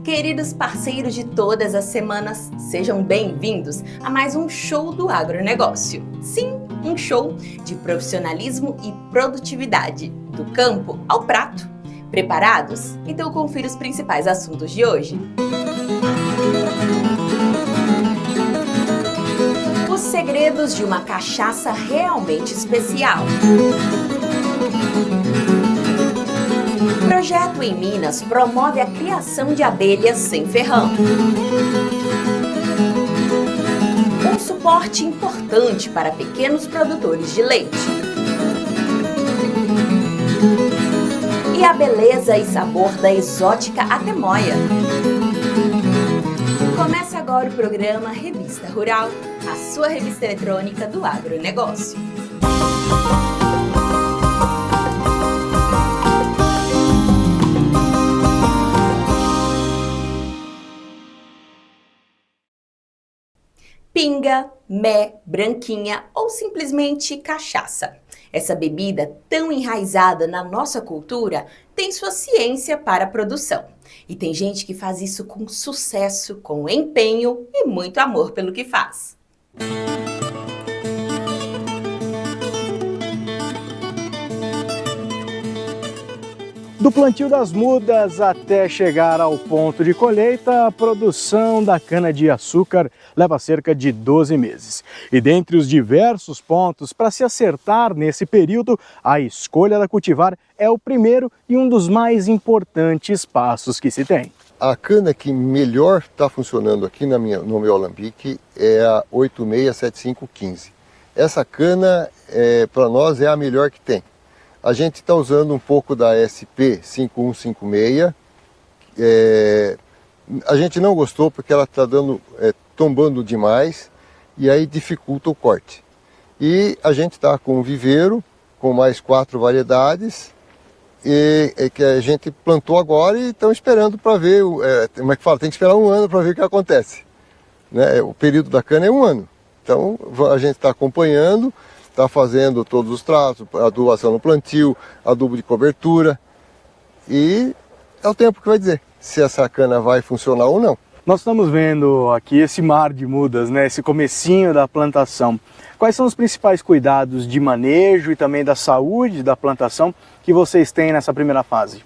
Queridos parceiros de todas as semanas, sejam bem-vindos a mais um show do agronegócio. Sim, um show de profissionalismo e produtividade, do campo ao prato. Preparados? Então confira os principais assuntos de hoje. Os segredos de uma cachaça realmente especial. Projeto em Minas promove a criação de abelhas sem ferrão. Um suporte importante para pequenos produtores de leite. E a beleza e sabor da exótica atemoia. Começa agora o programa Revista Rural, a sua revista eletrônica do agronegócio. Pinga, mé, branquinha ou simplesmente cachaça. Essa bebida tão enraizada na nossa cultura tem sua ciência para a produção. E tem gente que faz isso com sucesso, com empenho e muito amor pelo que faz. Do plantio das mudas até chegar ao ponto de colheita, a produção da cana-de-açúcar leva cerca de 12 meses. E dentre os diversos pontos para se acertar nesse período, a escolha da cultivar é o primeiro e um dos mais importantes passos que se tem. A cana que melhor está funcionando aqui no meu alambique é a 867515. Essa cana, para nós, é a melhor que tem. A gente está usando um pouco da SP 5156, a gente não gostou porque ela está tombando demais e aí dificulta o corte. E a gente está com um viveiro, com mais 4 variedades, que a gente plantou agora e estão esperando para ver, como é que fala, tem que esperar um ano para ver o que acontece. Né? O período da cana é um ano, então a gente está acompanhando, está fazendo todos os tratos, adubação no plantio, adubo de cobertura, e é o tempo que vai dizer se essa cana vai funcionar ou não. Nós estamos vendo aqui esse mar de mudas, né? Esse comecinho da plantação. Quais são os principais cuidados de manejo e também da saúde da plantação que vocês têm nessa primeira fase?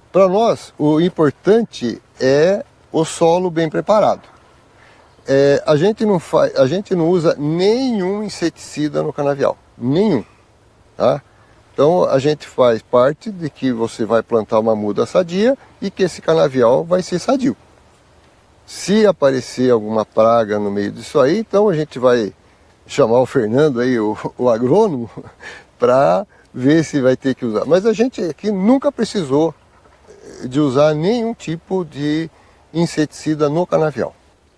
Para nós, o importante é o solo bem preparado. A gente não usa nenhum inseticida no canavial, nenhum, tá? Então a gente faz parte de que você vai plantar uma muda sadia e que esse canavial vai ser sadio. Se aparecer alguma praga no meio disso aí, então a gente vai chamar o Fernando aí, o agrônomo, para ver se vai ter que usar. Mas a gente aqui nunca precisou de usar nenhum tipo de inseticida no canavial.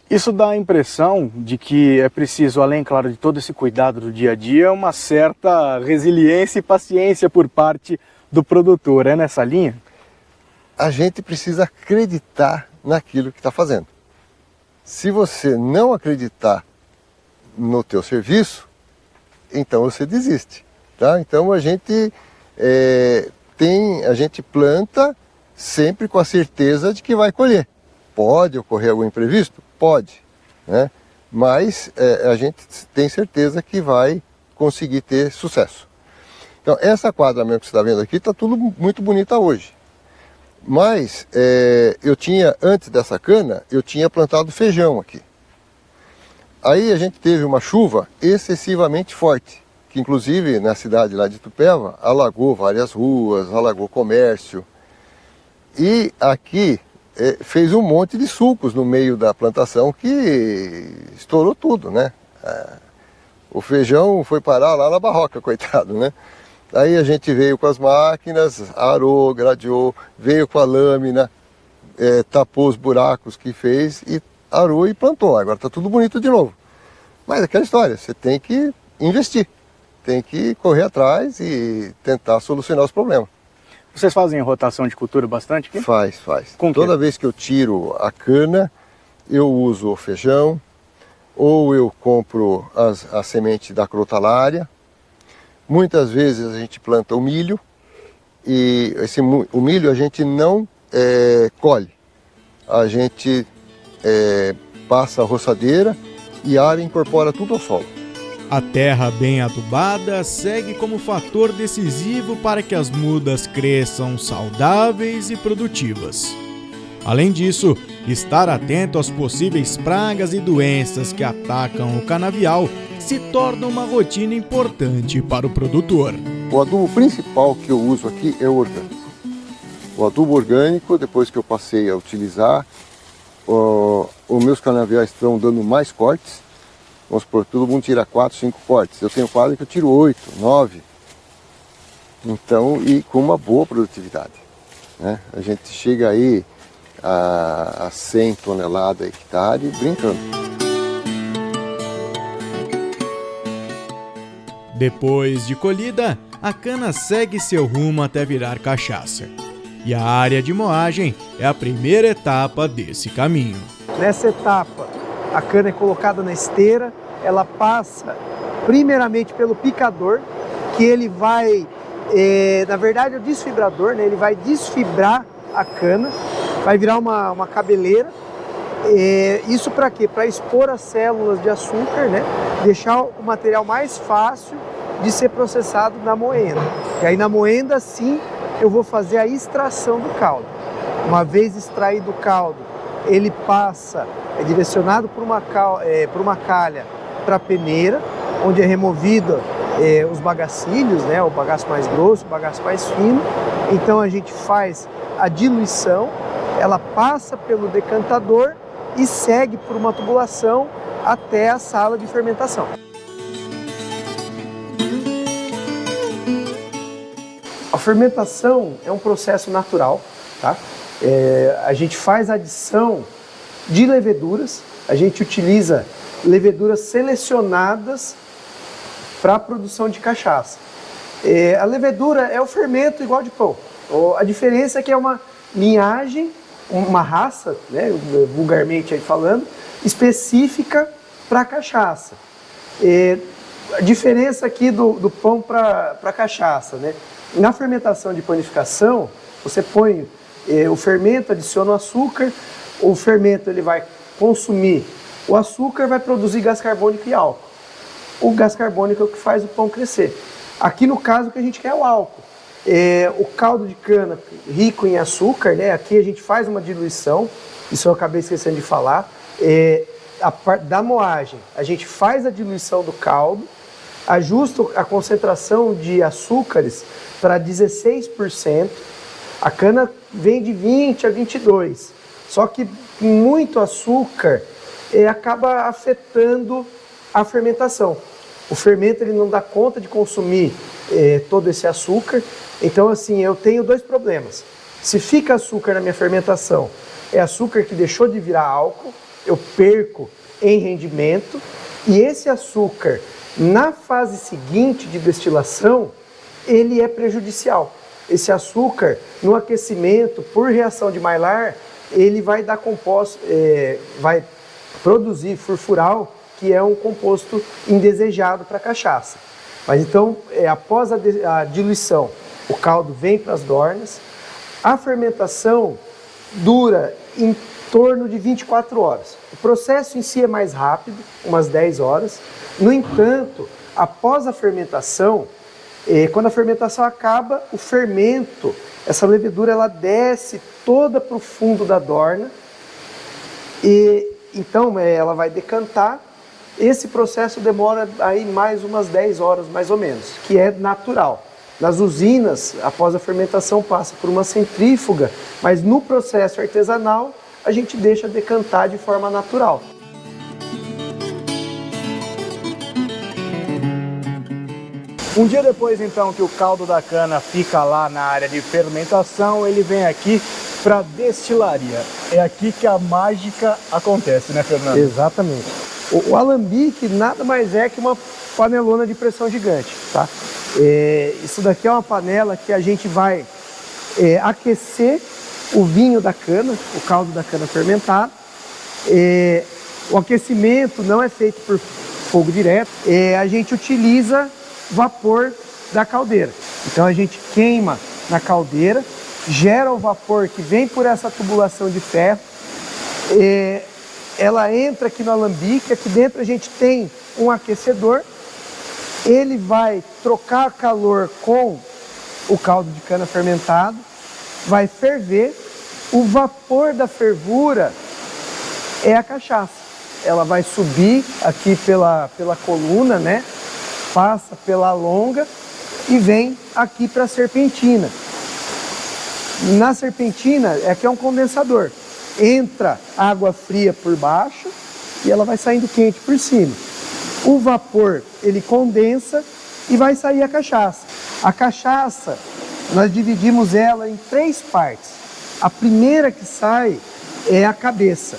Isso dá a impressão de que é preciso, além, claro, de todo esse cuidado do dia a dia, uma certa resiliência e paciência por parte do produtor. É nessa linha? A gente precisa acreditar naquilo que está fazendo. Se você não acreditar no teu serviço, então você desiste. Tá? Então a gente planta sempre com a certeza de que vai colher. Pode ocorrer algum imprevisto? Pode, né? Mas a gente tem certeza que vai conseguir ter sucesso. Então essa quadra mesmo que você está vendo aqui está tudo muito bonita hoje. Mas antes dessa cana, eu tinha plantado feijão aqui. Aí a gente teve uma chuva excessivamente forte, que inclusive na cidade lá de Itupeva, alagou várias ruas, alagou comércio. E aqui fez um monte de sulcos no meio da plantação que estourou tudo, né? O feijão foi parar lá na barroca, coitado, né? Aí a gente veio com as máquinas, arou, gradeou, veio com a lâmina, tapou os buracos que fez e arou e plantou. Agora está tudo bonito de novo. Mas aquela história, você tem que investir, tem que correr atrás e tentar solucionar os problemas. Vocês fazem rotação de cultura bastante aqui? Faz. Toda vez que eu tiro a cana, eu uso o feijão, ou eu compro a semente da crotalária. Muitas vezes a gente planta o milho, e o milho a gente não colhe. A gente passa a roçadeira e a área incorpora tudo ao solo. A terra bem adubada segue como fator decisivo para que as mudas cresçam saudáveis e produtivas. Além disso, estar atento às possíveis pragas e doenças que atacam o canavial se torna uma rotina importante para o produtor. O adubo principal que eu uso aqui é o orgânico. O adubo orgânico, depois que eu passei a utilizar, os meus canaviais estão dando mais cortes. Vamos supor, todo mundo tira 4, 5 cortes. Eu tenho quadro que eu tiro 8, 9. Então, e com uma boa produtividade, né? A gente chega aí a 100 toneladas hectare brincando. Depois de colhida, a cana segue seu rumo até virar cachaça. E a área de moagem é a primeira etapa desse caminho. Nessa etapa, a cana é colocada na esteira, ela passa primeiramente pelo picador, que ele vai, na verdade é o desfibrador, né? Ele vai desfibrar a cana, vai virar uma cabeleira. Isso para quê? Para expor as células de açúcar, né? Deixar o material mais fácil de ser processado na moenda. E aí na moenda, sim, eu vou fazer a extração do caldo. Uma vez extraído o caldo, ele passa, é direcionado por uma calha para a peneira, onde é removido os bagacilhos, né? O bagaço mais grosso, o bagaço mais fino. Então a gente faz a diluição, ela passa pelo decantador e segue por uma tubulação até a sala de fermentação. A fermentação é um processo natural, tá? A gente faz a adição de leveduras, a gente utiliza leveduras selecionadas para a produção de cachaça. A levedura é o fermento igual de pão. A diferença é que é uma linhagem, uma raça, né, vulgarmente aí falando, específica para cachaça. A diferença aqui do pão para cachaça, né? Na fermentação de panificação, você põe o fermento, adiciona o açúcar, o fermento ele vai consumir o açúcar, vai produzir gás carbônico e álcool. O gás carbônico é o que faz o pão crescer. Aqui no caso o que a gente quer é o álcool. O caldo de cana rico em açúcar, né? Aqui a gente faz uma diluição, isso eu acabei esquecendo de falar. A parte da moagem, a gente faz a diluição do caldo, ajusta a concentração de açúcares para 16%, a cana vem de 20 a 22%, só que muito açúcar acaba afetando a fermentação. O fermento ele não dá conta de consumir todo esse açúcar, então assim, eu tenho dois problemas. Se fica açúcar na minha fermentação, é açúcar que deixou de virar álcool, eu perco em rendimento, e esse açúcar, na fase seguinte de destilação, ele é prejudicial. Esse açúcar, no aquecimento, por reação de Maillard, ele vai dar composto, vai produzir furfural, que é um composto indesejado para a cachaça. Mas então, após a diluição, o caldo vem para as dornas, a fermentação dura em torno de 24 horas. O processo em si é mais rápido, umas 10 horas. No entanto, após a fermentação, quando a fermentação acaba, o fermento, essa levedura, ela desce toda para o fundo da dorna e então ela vai decantar. Esse processo demora aí mais umas 10 horas, mais ou menos, que é natural. Nas usinas, após a fermentação, passa por uma centrífuga, mas no processo artesanal, a gente deixa decantar de forma natural. Um dia depois, então, que o caldo da cana fica lá na área de fermentação, ele vem aqui para a destilaria. É aqui que a mágica acontece, né, Fernando? Exatamente. O alambique nada mais é que uma panelona de pressão gigante, tá? Isso daqui é uma panela que a gente vai aquecer o vinho da cana, o caldo da cana fermentado. O aquecimento não é feito por fogo direto, a gente utiliza vapor da caldeira. Então a gente queima na caldeira, gera o vapor que vem por essa tubulação de ferro, ela entra aqui no alambique, aqui dentro a gente tem um aquecedor, ele vai trocar calor com o caldo de cana fermentado, vai ferver, o vapor da fervura é a cachaça. Ela vai subir aqui pela coluna, né? Passa pela longa e vem aqui para a serpentina. Na serpentina, aqui é um condensador. Entra água fria por baixo e ela vai saindo quente por cima. O vapor, ele condensa e vai sair a cachaça. A cachaça, nós dividimos ela em 3 partes. A primeira que sai é a cabeça.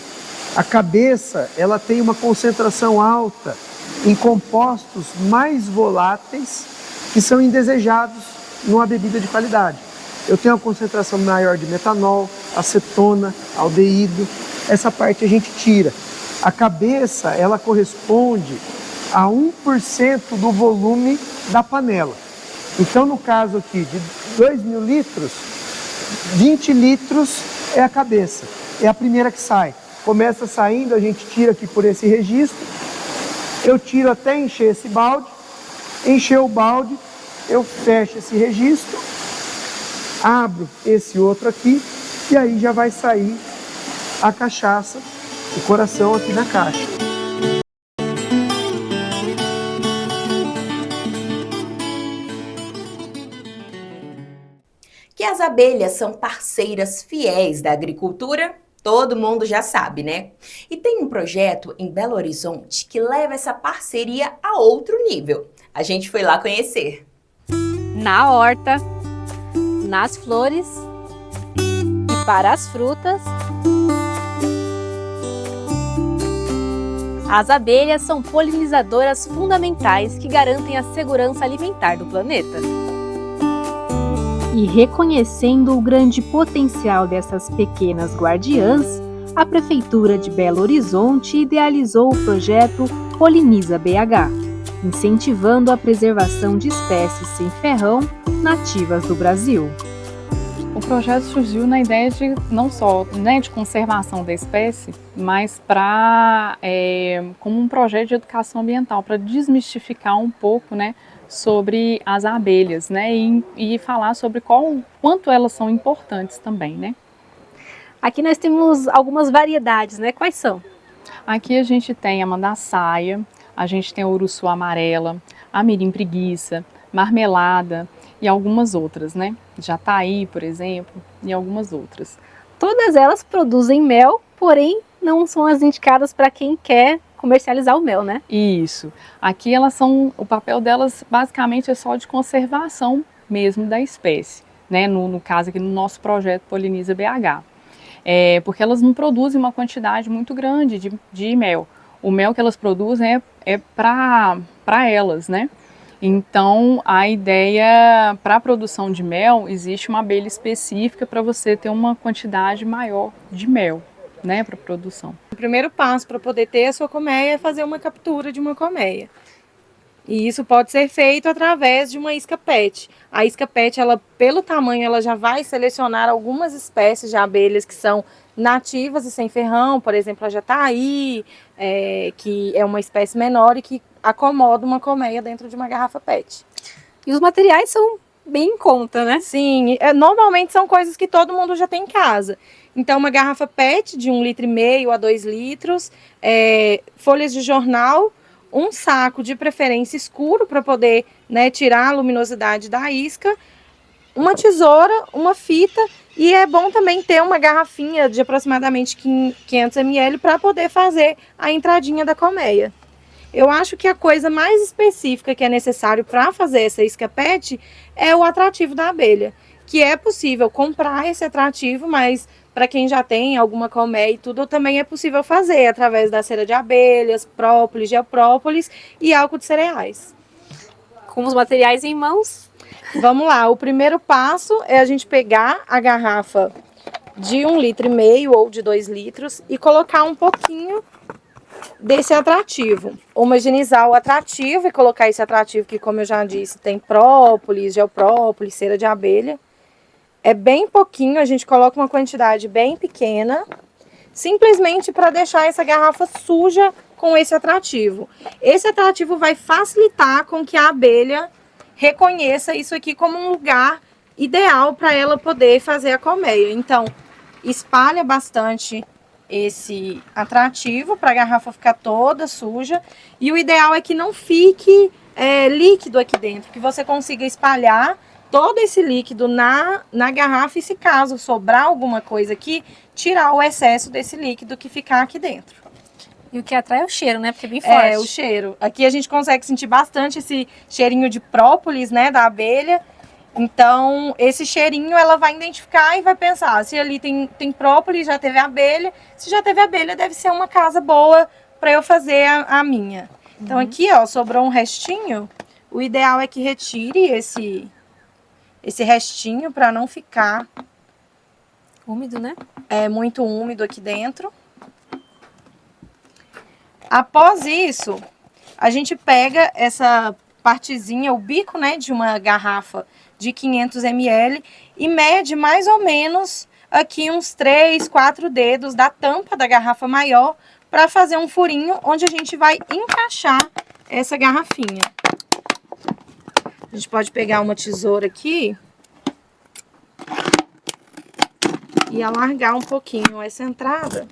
A cabeça, ela tem uma concentração alta em compostos mais voláteis que são indesejados numa bebida de qualidade. Eu tenho uma concentração maior de metanol, acetona, aldeído. Essa parte a gente tira. A cabeça, ela corresponde a 1% do volume da panela. Então, no caso aqui de 2.000 litros, 20 litros é a cabeça. É a primeira que sai. Começa saindo, a gente tira aqui por esse registro. Eu tiro até encher esse balde. Encher o balde, eu fecho esse registro, abro esse outro aqui e aí já vai sair a cachaça, o coração aqui na caixa. Que as abelhas são parceiras fiéis da agricultura, todo mundo já sabe, né? E tem um projeto em Belo Horizonte que leva essa parceria a outro nível. A gente foi lá conhecer. Na horta, nas flores e para as frutas, as abelhas são polinizadoras fundamentais que garantem a segurança alimentar do planeta. E reconhecendo o grande potencial dessas pequenas guardiãs, a Prefeitura de Belo Horizonte idealizou o projeto Poliniza BH, incentivando a preservação de espécies sem ferrão nativas do Brasil. O projeto surgiu na ideia de não só de conservação da espécie, mas como um projeto de educação ambiental, para desmistificar um pouco, sobre as abelhas, e falar sobre quanto elas são importantes também, Aqui nós temos algumas variedades, Quais são? Aqui a gente tem a mandaçaia, a gente tem a uruçu amarela, a mirim preguiça, marmelada e algumas outras, Jataí, por exemplo, e algumas outras. Todas elas produzem mel, porém não são as indicadas para quem quer comercializar o mel, Isso. Aqui o papel delas basicamente é só de conservação mesmo da espécie, no caso aqui no nosso projeto Poliniza BH. Porque elas não produzem uma quantidade muito grande de mel. O mel que elas produzem é para elas, Então, a ideia para a produção de mel, existe uma abelha específica para você ter uma quantidade maior de mel, para produção. O primeiro passo para poder ter a sua colmeia é fazer uma captura de uma colmeia. E isso pode ser feito através de uma isca PET. A isca PET, pelo tamanho, ela já vai selecionar algumas espécies de abelhas que são nativas e sem ferrão, por exemplo, a jataí, que é uma espécie menor e que acomoda uma colmeia dentro de uma garrafa PET. E os materiais são bem em conta, Sim, normalmente são coisas que todo mundo já tem em casa. Então, uma garrafa PET de 1,5 litro a 2 litros, folhas de jornal, um saco de preferência escuro para poder tirar a luminosidade da isca, uma tesoura, uma fita, e é bom também ter uma garrafinha de aproximadamente 500 ml para poder fazer a entradinha da colmeia. Eu acho que a coisa mais específica que é necessário para fazer essa isca PET é o atrativo da abelha, que é possível comprar esse atrativo, mas para quem já tem alguma colmeia e tudo, também é possível fazer através da cera de abelhas, própolis, geoprópolis e álcool de cereais. Com os materiais em mãos. Vamos lá, o primeiro passo é a gente pegar a garrafa de 1,5 litro ou de 2 litros e colocar um pouquinho desse atrativo. Homogeneizar o atrativo e colocar esse atrativo que, como eu já disse, tem própolis, geoprópolis, cera de abelha. É bem pouquinho, a gente coloca uma quantidade bem pequena, simplesmente para deixar essa garrafa suja com esse atrativo. Esse atrativo vai facilitar com que a abelha reconheça isso aqui como um lugar ideal para ela poder fazer a colmeia. Então, espalha bastante esse atrativo para a garrafa ficar toda suja. E o ideal é que não fique líquido aqui dentro, que você consiga espalhar todo esse líquido na garrafa e, se caso sobrar alguma coisa aqui, tirar o excesso desse líquido que ficar aqui dentro. E o que atrai é o cheiro, né? Porque é bem forte. É, o cheiro. Aqui a gente consegue sentir bastante esse cheirinho de própolis, né, da abelha. Então, esse cheirinho ela vai identificar e vai pensar, se ali tem própolis, já teve abelha. Se já teve abelha, deve ser uma casa boa para eu fazer a minha. Então, aqui, ó, sobrou um restinho. O ideal é que retire esse restinho para não ficar úmido, né? É muito úmido aqui dentro. Após isso, a gente pega essa partezinha, o bico, né, de uma garrafa de 500 ml e mede mais ou menos aqui uns 3, 4 dedos da tampa da garrafa maior para fazer um furinho onde a gente vai encaixar essa garrafinha. A gente pode pegar uma tesoura aqui e alargar um pouquinho essa entrada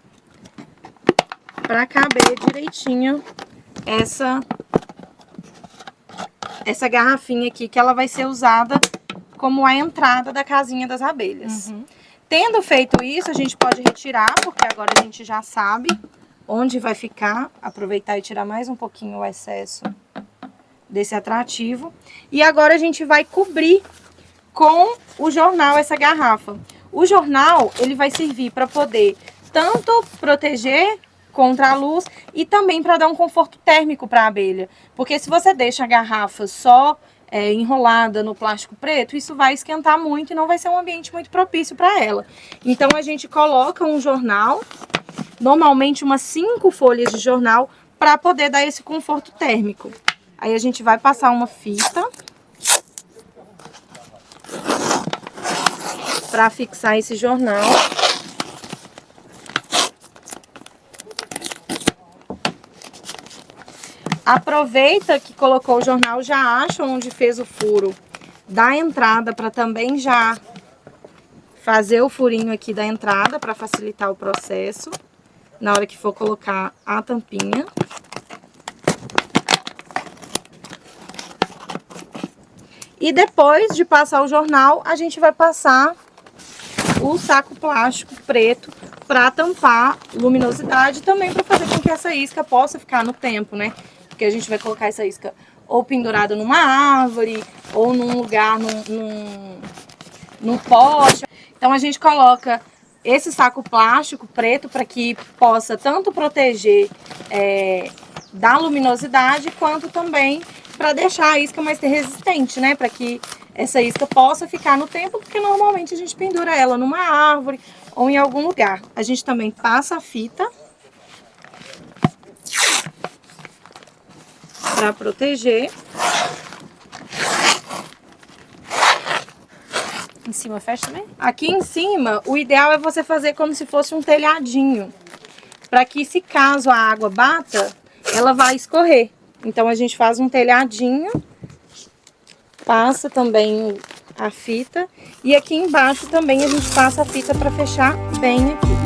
para caber direitinho essa garrafinha aqui, que ela vai ser usada como a entrada da casinha das abelhas. Tendo feito isso, a gente pode retirar, porque agora a gente já sabe onde vai ficar. Aproveitar e tirar mais um pouquinho o excesso desse atrativo. E agora a gente vai cobrir com o jornal essa garrafa. O jornal, ele vai servir para poder tanto proteger contra a luz e também para dar um conforto térmico para a abelha. Porque se você deixa a garrafa só enrolada no plástico preto, isso vai esquentar muito e não vai ser um ambiente muito propício para ela. Então a gente coloca um jornal, normalmente umas 5 folhas de jornal, para poder dar esse conforto térmico. Aí a gente vai passar uma fita para fixar esse jornal. Aproveita que colocou o jornal, já acha onde fez o furo da entrada para também já fazer o furinho aqui da entrada para facilitar o processo na hora que for colocar a tampinha. E depois de passar o jornal, a gente vai passar o saco plástico preto para tampar luminosidade, também para fazer com que essa isca possa ficar no tempo, né? Porque a gente vai colocar essa isca ou pendurada numa árvore, ou num lugar, num poste. Então a gente coloca esse saco plástico preto para que possa tanto proteger da luminosidade, quanto também para deixar a isca mais resistente, né? Para que essa isca possa ficar no tempo, porque normalmente a gente pendura ela numa árvore ou em algum lugar. A gente também passa a fita para proteger. Em cima fecha também? Aqui em cima, o ideal é você fazer como se fosse um telhadinho, para que, se caso a água bata, ela vai escorrer. Então a gente faz um telhadinho, passa também a fita, e aqui embaixo também a gente passa a fita para fechar bem aqui.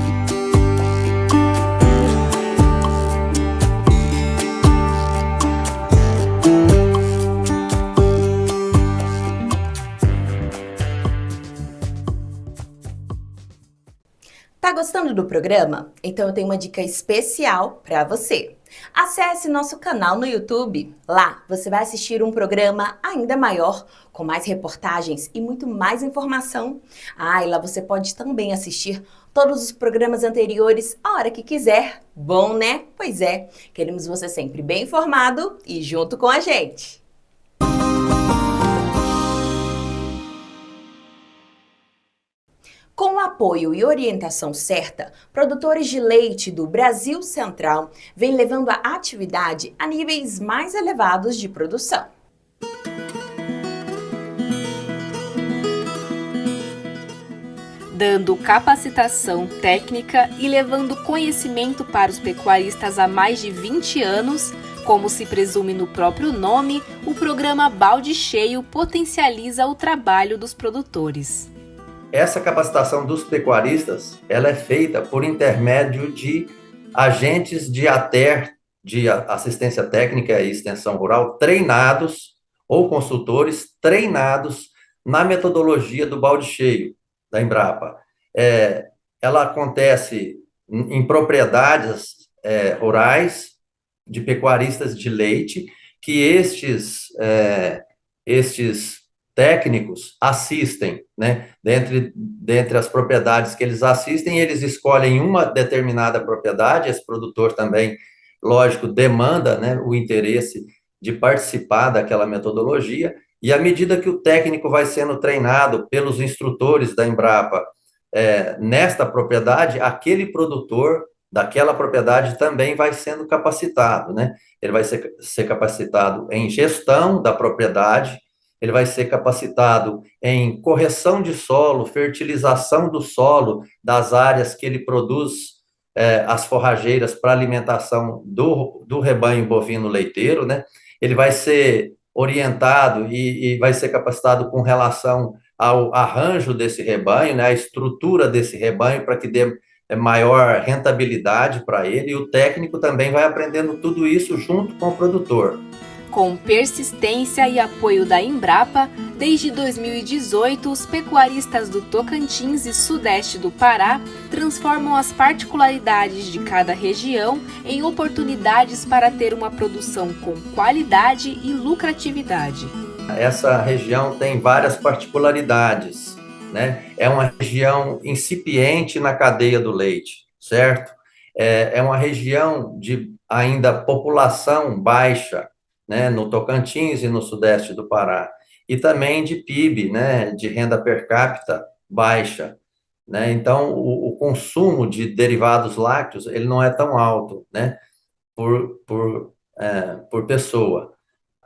Tá gostando do programa? Então eu tenho uma dica especial para você. Acesse nosso canal no YouTube. Lá você vai assistir um programa ainda maior, com mais reportagens e muito mais informação. E lá você pode também assistir todos os programas anteriores a hora que quiser. Bom, né? Pois é, queremos você sempre bem informado e junto com a gente. Com o apoio e orientação certa, produtores de leite do Brasil Central vêm levando a atividade a níveis mais elevados de produção. dando capacitação técnica e levando conhecimento para os pecuaristas há mais de 20 anos. Como se presume no próprio nome, o programa Balde Cheio potencializa o trabalho dos produtores. Essa capacitação dos pecuaristas, ela é feita por intermédio de agentes de ATER, de assistência técnica e extensão rural, treinados, ou consultores treinados na metodologia do balde cheio da Embrapa. Ela acontece em propriedades rurais de pecuaristas de leite, que estes técnicos assistem, né? Dentre as propriedades que eles assistem, eles escolhem uma determinada propriedade. Esse produtor também, lógico, demanda, né, o interesse de participar daquela metodologia, e à medida que o técnico vai sendo treinado pelos instrutores da Embrapa nesta propriedade, aquele produtor daquela propriedade também vai sendo capacitado, né? Ele vai ser capacitado em gestão da propriedade, ele vai ser capacitado em correção de solo, fertilização do solo das áreas que ele produz as forrageiras para alimentação do rebanho bovino leiteiro, né? Ele vai ser orientado e vai ser capacitado com relação ao arranjo desse rebanho, né? A estrutura desse rebanho para que dê maior rentabilidade para ele, e o técnico também vai aprendendo tudo isso junto com o produtor. Com persistência e apoio da Embrapa, desde 2018, os pecuaristas do Tocantins e Sudeste do Pará transformam as particularidades de cada região em oportunidades para ter uma produção com qualidade e lucratividade. Essa região tem várias particularidades, né? É uma região incipiente na cadeia do leite, certo? É uma região de ainda população baixa, né, no Tocantins e no Sudeste do Pará, e também de PIB, né, de renda per capita baixa, né? Então o consumo de derivados lácteos ele não é tão alto, né, por pessoa.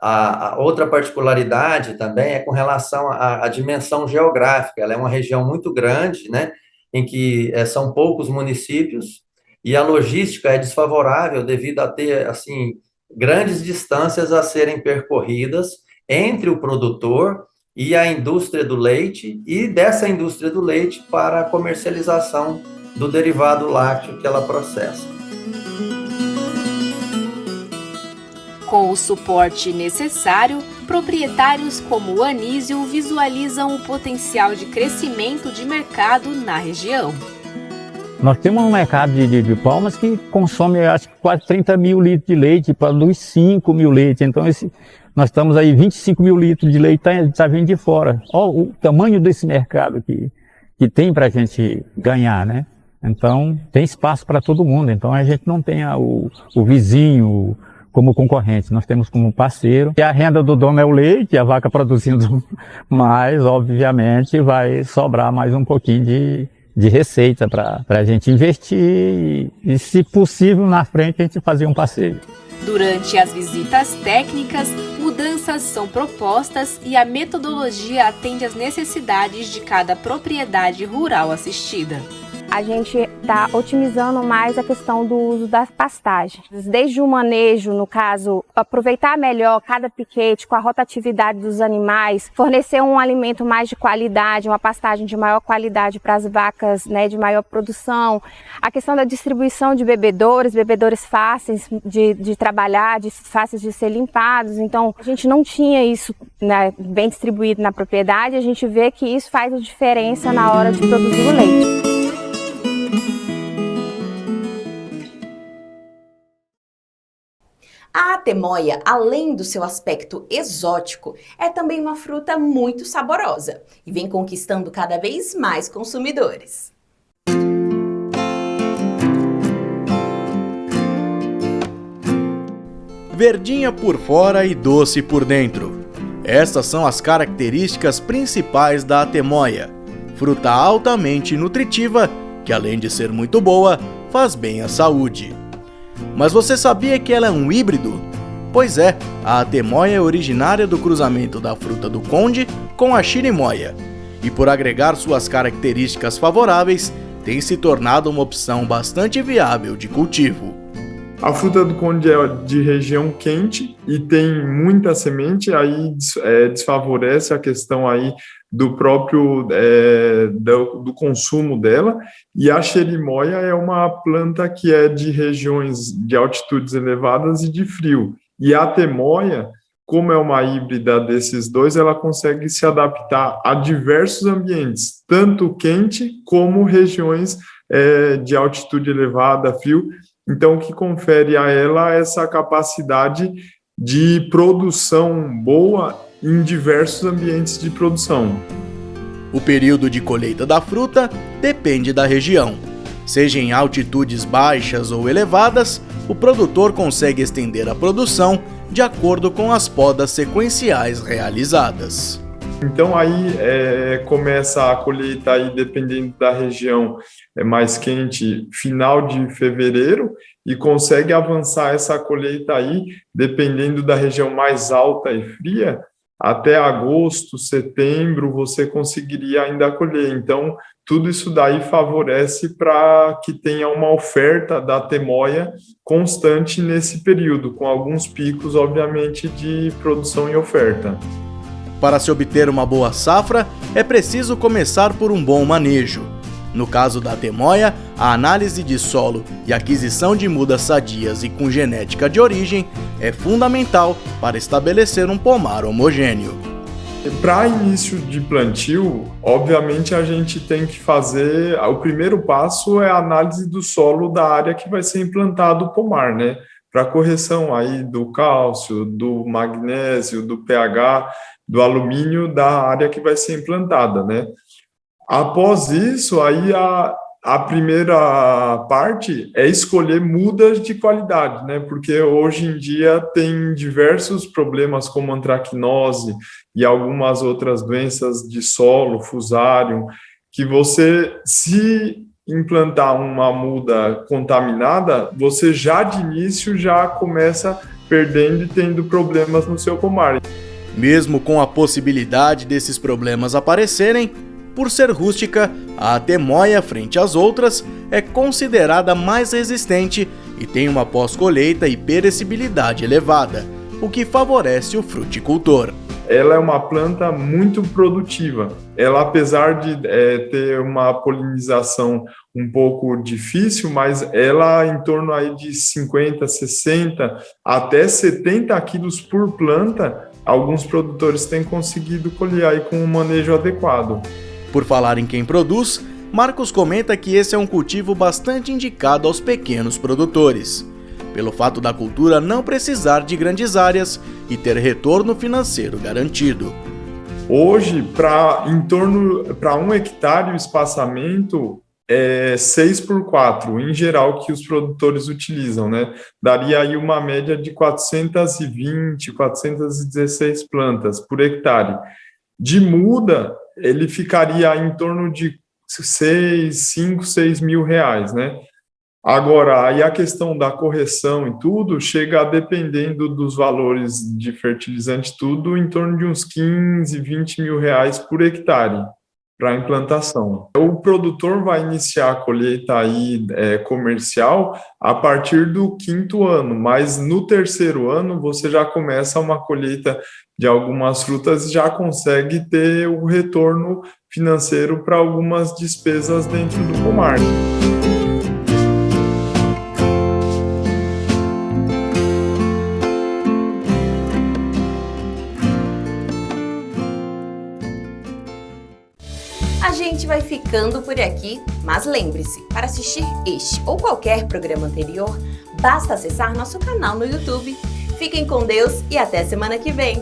A outra particularidade também é com relação à dimensão geográfica. Ela é uma região muito grande, né, em que são poucos municípios, e a logística é desfavorável devido a ter, assim, grandes distâncias a serem percorridas entre o produtor e a indústria do leite, e dessa indústria do leite para a comercialização do derivado lácteo que ela processa. Com o suporte necessário, proprietários como o Anísio visualizam o potencial de crescimento de mercado na região. Nós temos um mercado de Palmas que consome, acho que quase 30 mil litros de leite, produz 5 mil litros. Então, nós estamos aí, 25 mil litros de leite está vindo de fora. Olha o tamanho desse mercado que tem para a gente ganhar, né? Então, tem espaço para todo mundo. Então, a gente não tem o vizinho como concorrente, nós temos como parceiro. E a renda do dono é o leite, a vaca produzindo mais, obviamente, vai sobrar mais um pouquinho de receita para a gente investir e, se possível, na frente a gente fazer um passeio. Durante as visitas técnicas, mudanças são propostas e a metodologia atende às necessidades de cada propriedade rural assistida. A gente está otimizando mais a questão do uso das pastagens. Desde o manejo, no caso, aproveitar melhor cada piquete com a rotatividade dos animais, fornecer um alimento mais de qualidade, uma pastagem de maior qualidade para as vacas, né, de maior produção. A questão da distribuição de bebedouros fáceis de trabalhar, fáceis de ser limpados. Então, a gente não tinha isso, né, bem distribuído na propriedade. A gente vê que isso faz a diferença na hora de produzir o leite. A atemoia, além do seu aspecto exótico, é também uma fruta muito saborosa e vem conquistando cada vez mais consumidores. Verdinha por fora e doce por dentro. Estas são as características principais da atemoia, fruta altamente nutritiva que, além de ser muito boa, faz bem à saúde. Mas você sabia que ela é um híbrido? Pois é, a atemoia é originária do cruzamento da fruta do conde com a chirimoia. e por agregar suas características favoráveis, tem se tornado uma opção bastante viável de cultivo. A fruta do conde é de região quente e tem muita semente, aí desfavorece a questão aí do próprio do consumo dela. E a cherimoia é uma planta que é de regiões de altitudes elevadas e de frio. E a temoia, como é uma híbrida desses dois, ela consegue se adaptar a diversos ambientes, tanto quente como regiões de altitude elevada, frio. Então, o que confere a ela essa capacidade de produção boa em diversos ambientes de produção. O período de colheita da fruta depende da região. Seja em altitudes baixas ou elevadas, o produtor consegue estender a produção de acordo com as podas sequenciais realizadas. Então aí começa a colheita aí, dependendo da região mais quente, final de fevereiro, e consegue avançar essa colheita aí, dependendo da região mais alta e fria, até agosto, setembro, você conseguiria ainda colher. Então, tudo isso daí favorece para que tenha uma oferta da temoia constante nesse período, com alguns picos, obviamente, de produção e oferta. Para se obter uma boa safra, é preciso começar por um bom manejo. No caso da temoia, a análise de solo e aquisição de mudas sadias e com genética de origem é fundamental para estabelecer um pomar homogêneo. Para início de plantio, obviamente a gente tem que fazer, o primeiro passo é a análise do solo da área que vai ser implantado o pomar, né? Para correção aí do cálcio, do magnésio, do pH, do alumínio da área que vai ser implantada, né? Após isso, aí a primeira parte é escolher mudas de qualidade, né? Porque hoje em dia tem diversos problemas como antracnose e algumas outras doenças de solo, fusário, que você, se implantar uma muda contaminada, você já de início já começa perdendo e tendo problemas no seu pomar. Mesmo com a possibilidade desses problemas aparecerem, por ser rústica, a temoia, frente às outras, é considerada mais resistente e tem uma pós-colheita e perecibilidade elevada, o que favorece o fruticultor. Ela é uma planta muito produtiva. Ela, apesar de ter uma polinização um pouco difícil, mas ela em torno aí de 50, 60, até 70 quilos por planta, alguns produtores têm conseguido colher aí com um manejo adequado. Por falar em quem produz, Marcos comenta que esse é um cultivo bastante indicado aos pequenos produtores, pelo fato da cultura não precisar de grandes áreas e ter retorno financeiro garantido. Hoje, para 1 hectare, o espaçamento é 6x4, em geral, que os produtores utilizam, né? Daria aí uma média de 420, 416 plantas por hectare. De muda, ele ficaria em torno de 5, 6 mil reais, né? Agora, aí a questão da correção e tudo chega a, dependendo dos valores de fertilizante, tudo em torno de uns 15, 20 mil reais por hectare para a implantação. O produtor vai iniciar a colheita aí, comercial a partir do 5º ano, mas no 3º ano você já começa uma colheita de algumas frutas e já consegue ter o retorno financeiro para algumas despesas dentro do pomar. A gente vai ficando por aqui, mas lembre-se, para assistir este ou qualquer programa anterior, basta acessar nosso canal no YouTube. Fiquem com Deus e até semana que vem!